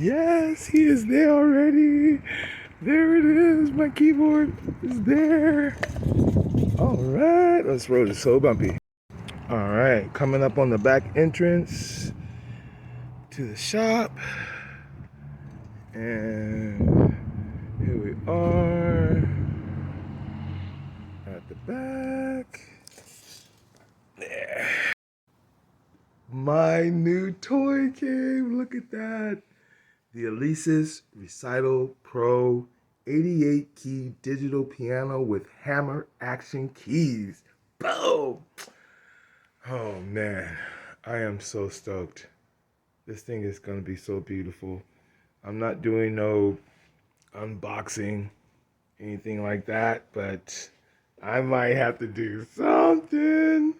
Yes, he is there already. There it is. My keyboard is there. All right. This road is so bumpy. All right. Coming up on the back entrance to the shop. And here we are at the back. There. My new toy came. Look at that. The Alesis Recital Pro 88 key digital piano with hammer action keys. Boom! Oh man, I am so stoked. This thing is going to be so beautiful. I'm not doing no unboxing, anything like that, but I might have to do something.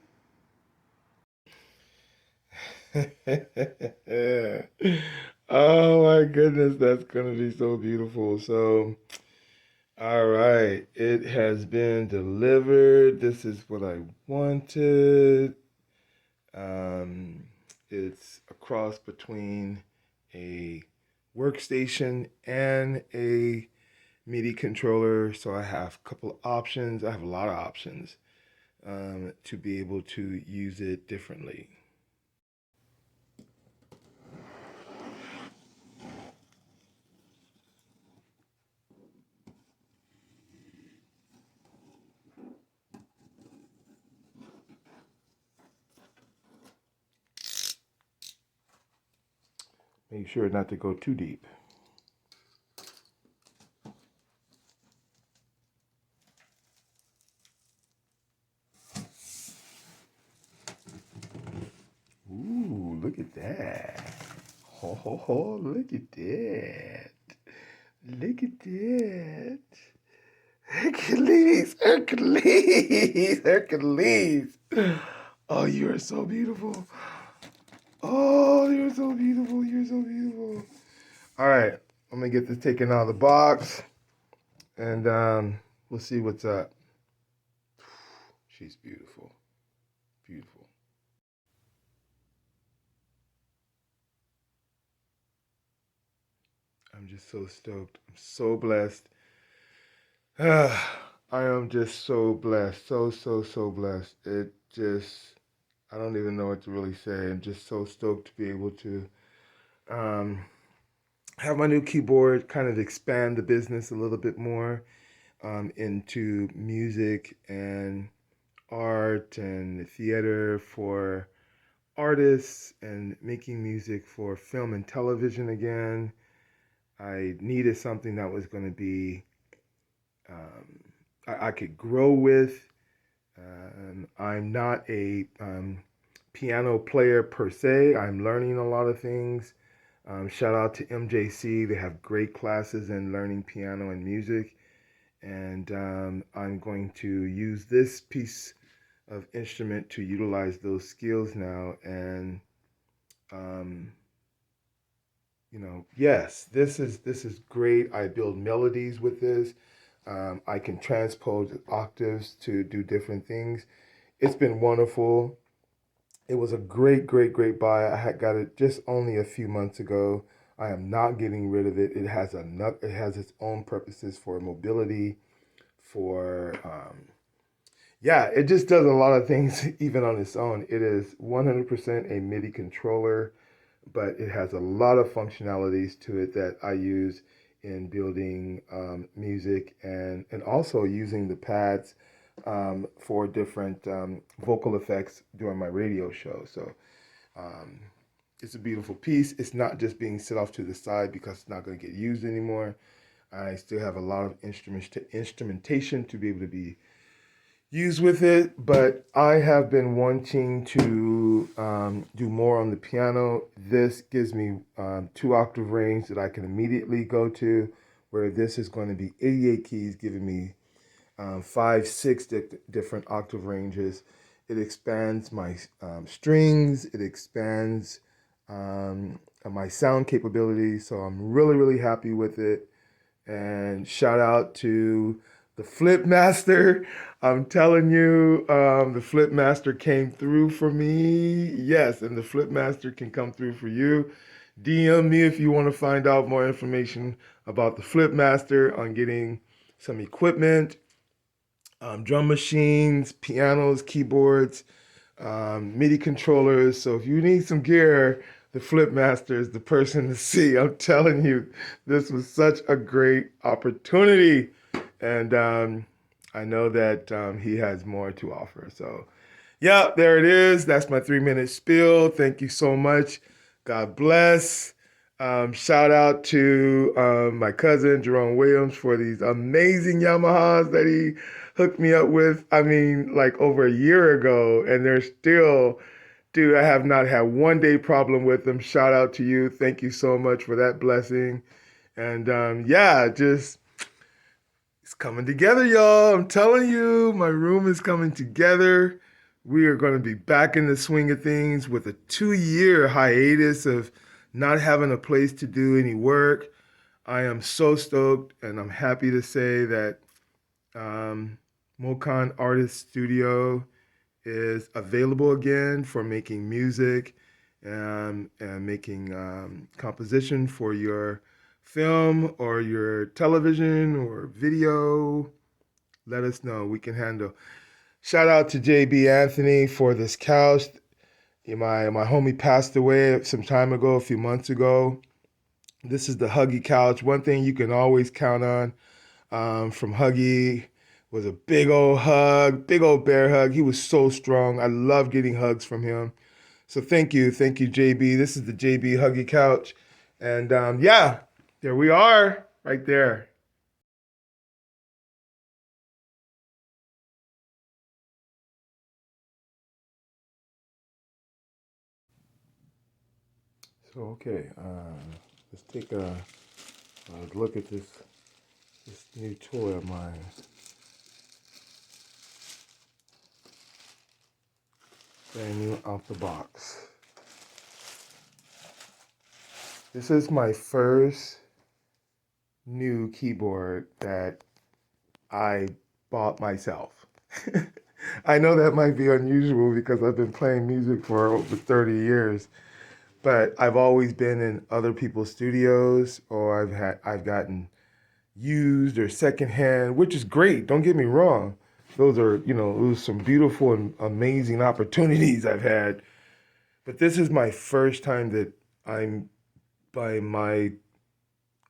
Oh my goodness, that's gonna be so beautiful. So, all right, it has been delivered. This is what I wanted. Um, it's a cross between a workstation and a MIDI controller. So I have a couple of options. I have a lot of options to be able to use it differently. Make sure not to go too deep. Ooh, look at that. Ho, ho, ho, look at that. Look at that. Hercules, Hercules, Hercules. Oh, you are so beautiful. Oh, you're so beautiful. You're so beautiful. All right, I'm going to get this taken out of the box, and we'll see what's up. She's beautiful. Beautiful. I'm just so stoked. I'm so blessed. I am just so blessed. So blessed. It just, I don't even know what to really say. I'm just so stoked to be able to um, have my new keyboard kind of expand the business a little bit more into music and art and theater for artists and making music for film and television again. I needed something that was going to be um, I could grow with. I'm not a piano player per se. I'm learning a lot of things. Shout out to MJC. They have great classes in learning piano and music. And I'm going to use this piece of instrument to utilize those skills now. And um, yes, this is great. I build melodies with this. I can transpose octaves to do different things. It's been wonderful. It was a great buy. I had got it just only a few months ago. I am not getting rid of it. It has its own purposes for mobility, for yeah, it just does a lot of things even on its own. It is 100% a MIDI controller, but it has a lot of functionalities to it that I use in building music and also using the pads for different vocal effects during my radio show. So um, it's a beautiful piece. It's not just being set off to the side because it's not going to get used anymore. I still have a lot of instrumentation to be able to be used with it, but I have been wanting to do more on the piano. This gives me 2 octave range that I can immediately go to, where this is going to be 88 keys, giving me 5, 6 different octave ranges. It expands my strings. It expands my sound capabilities. So I'm really happy with it. And shout out to the Flip Master. I'm telling you, the Flip Master came through for me. Yes, and the Flip Master can come through for you. DM me if you want to find out more information about the Flipmaster, on getting some equipment, drum machines, pianos, keyboards, MIDI controllers. So if you need some gear, the Flipmaster is the person to see. I'm telling you, this was such a great opportunity. And I know that he has more to offer. So, yeah, there it is. That's my 3 minute spiel. Thank you so much. God bless. Shout out to my cousin Jerome Williams for these amazing Yamahas that he hooked me up with. I mean, like over a year ago, and they're still, dude, I have not had one day problem with them. Shout out to you. Thank you so much for that blessing. And yeah, just it's coming together, y'all. I'm telling you, my room is coming together. We are going to be back in the swing of things with a 2 year hiatus of not having a place to do any work. I am so stoked, and I'm happy to say that MoCon Artist Studio is available again for making music and making composition for your film or your television or video. Let us know. We can handle. Shout out to JB Anthony for this couch. My homie passed away some time ago, a few months ago. This is the Huggy couch. One thing you can always count on from Huggy was a big old hug, big old bear hug. He was so strong. I love getting hugs from him. So thank you, JB. This is the JB Huggy couch, and yeah, there we are, right there. So okay, let's take a look at this new toy of mine. Brand new out the box. This is my first new keyboard that I bought myself. I know that might be unusual because I've been playing music for over 30 years, but I've always been in other people's studios, or I've gotten used or secondhand, which is great. Don't get me wrong. Those are, it was some beautiful and amazing opportunities I've had. But this is my first time that I'm buying my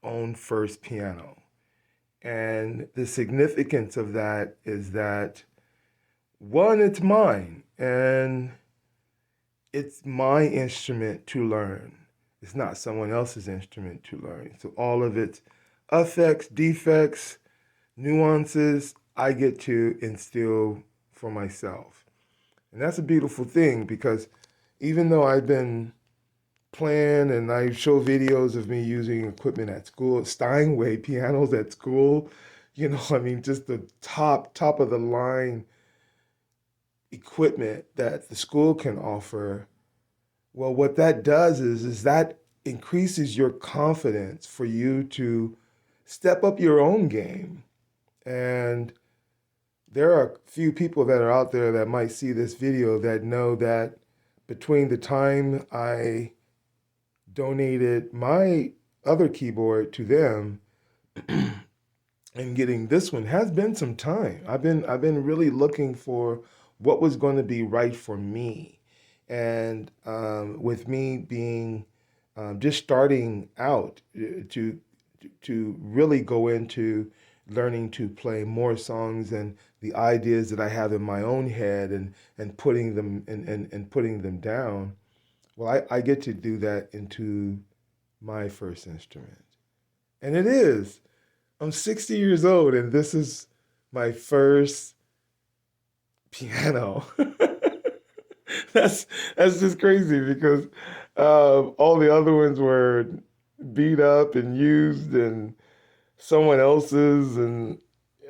own first piano. And the significance of that is that, one, it's mine, and it's my instrument to learn. It's not someone else's instrument to learn. So all of its effects, defects, nuances, I get to instill for myself. And that's a beautiful thing, because even though I've been playing and I show videos of me using equipment at school, Steinway pianos at school, I mean, just the top of the line equipment that the school can offer. Well, what that does is that increases your confidence for you to step up your own game. And there are a few people that are out there that might see this video that know that between the time I donated my other keyboard to them and getting this one has been some time. I've been really looking for what was going to be right for me, and with me being just starting out to really go into learning to play more songs and the ideas that I have in my own head, and putting them and putting them down. Well, I get to do that into my first instrument. And it is. I'm 60 years old, and this is my first piano. that's that's just crazy, because all the other ones were beat up and used and someone else's and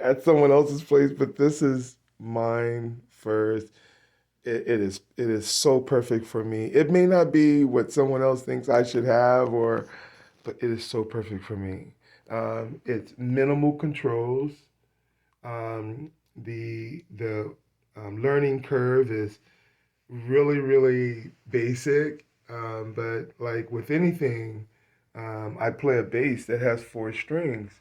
at someone else's place, but this is mine first. It is so perfect for me. It may not be what someone else thinks I should have, but it is so perfect for me. It's minimal controls. The learning curve is really, really basic. But like with anything, I play a bass that has four strings.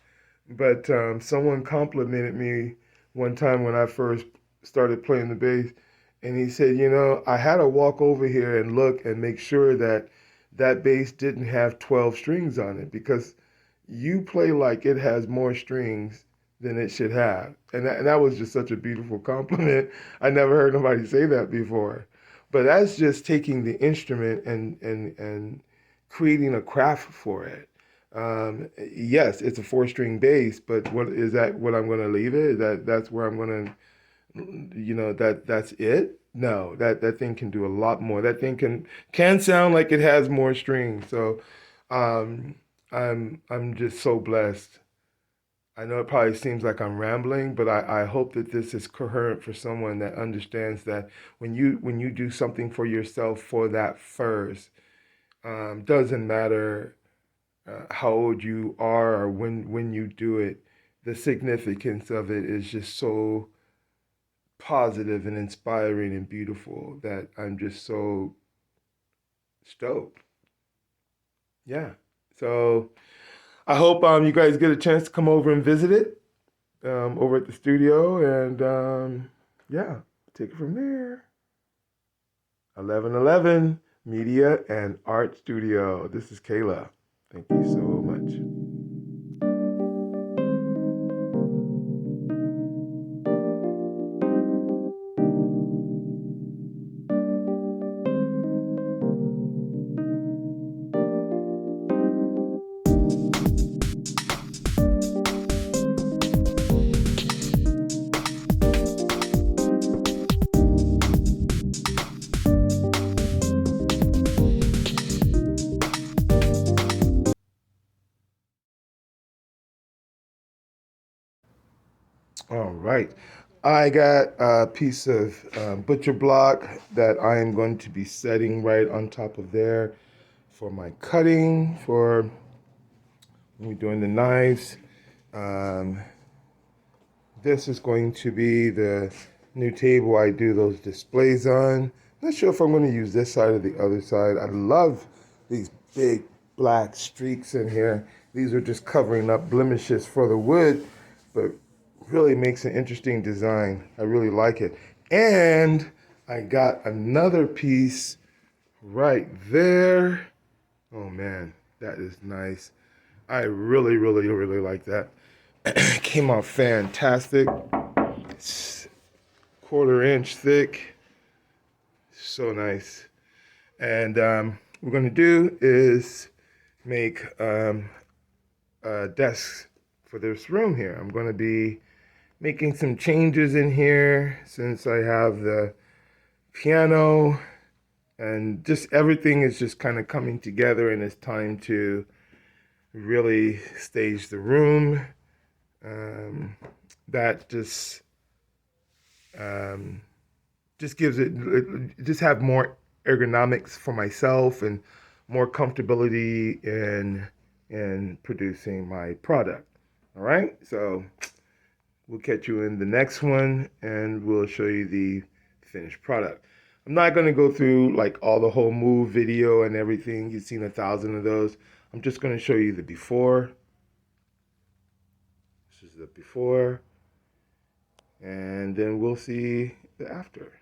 But someone complimented me one time when I first started playing the bass, and he said, you know, I had to walk over here and look and make sure that that bass didn't have 12 strings on it because you play like it has more strings than it should have. And that was just such a beautiful compliment. I never heard nobody say that before. But that's just taking the instrument and creating a craft for it. Yes, it's a four-string bass, but what is that? What I'm going to leave it? That's where I'm going to, that's it. No, that thing can do a lot more. That thing can sound like it has more strings. So, um, I'm just so blessed. I know it probably seems like I'm rambling, but I hope that this is coherent for someone that understands that when you do something for yourself for that first, doesn't matter how old you are or when you do it, the significance of it is just so positive and inspiring and beautiful that I'm just so stoked. Yeah. So I hope you guys get a chance to come over and visit it over at the studio, and yeah, take it from there. 1111 Media and Art Studio. This is Kayla. Thank you so much. All right. I got a piece of butcher block that I am going to be setting right on top of there for my cutting, for when we're doing the knives. Um, this is going to be the new table I do those displays on. Not sure if I'm going to use this side or the other side. I love these big black streaks in here. These are just covering up blemishes for the wood, but really makes an interesting design. I really like it. And I got another piece right there. Oh man, that is nice. I really, really, really like that. Came out fantastic. It's quarter-inch thick. So nice. And what we're going to do is make a desk for this room here. I'm going to be making some changes in here since I have the piano and just everything is just kind of coming together, and it's time to really stage the room. That just gives it just have more ergonomics for myself and more comfortability in producing my product. All right, so we'll catch you in the next one, and we'll show you the finished product. I'm not going to go through like all the whole move video and everything. You've seen 1,000 of those. I'm just going to show you the before. This is the before, and then we'll see the after.